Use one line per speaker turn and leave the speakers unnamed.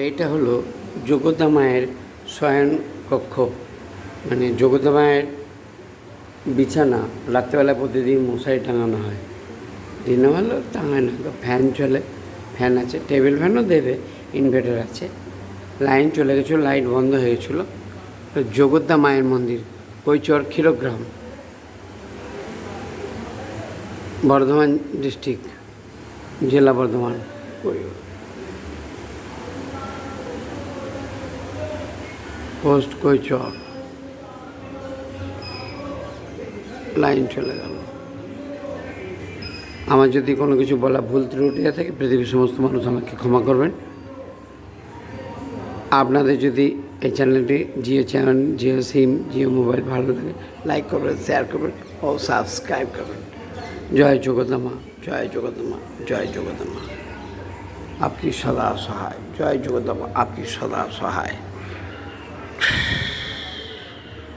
এইটা হলো যোগদা মায়ের শয়ন কক্ষ, মানে যোগদা মায়ের বিছানা। রাত্রেবেলা প্রতিদিন মশারি টাঙানো হয়, দিনে ভালো টাঙায় না, তো ফ্যান চলে, ফ্যান আছে, টেবিল ফ্যানও দেবে, ইনভার্টার আছে। লাইন চলে গেছিলো, লাইট বন্ধ হয়ে গেছিলো। তো যোগদা মায়ের মন্দির, কৈচর ক্ষীরগ্রাম, বর্ধমান ডিস্ট্রিক্ট, জেলা বর্ধমান। পোস্ট কৈচর। লাইন চলে গেল। আমার যদি কোনো কিছু বলা ভুল ত্রুটি হয়ে থাকে, পৃথিবীর সমস্ত মানুষ আমাকে ক্ষমা করবেন। আপনাদের যদি এই চ্যানেলটি জিও চ্যানেল, জিও সিম, জিও মোবাইল ভালো লাগে, লাইক করবেন, শেয়ার করবেন ও সাবস্ক্রাইব করবেন। জয় যোগদা মা, জয় যোগদা মা, জয় যোগদা মা, আপকি সদা সহায়। জয় যোগদা মা, আপকি সদা সহায়।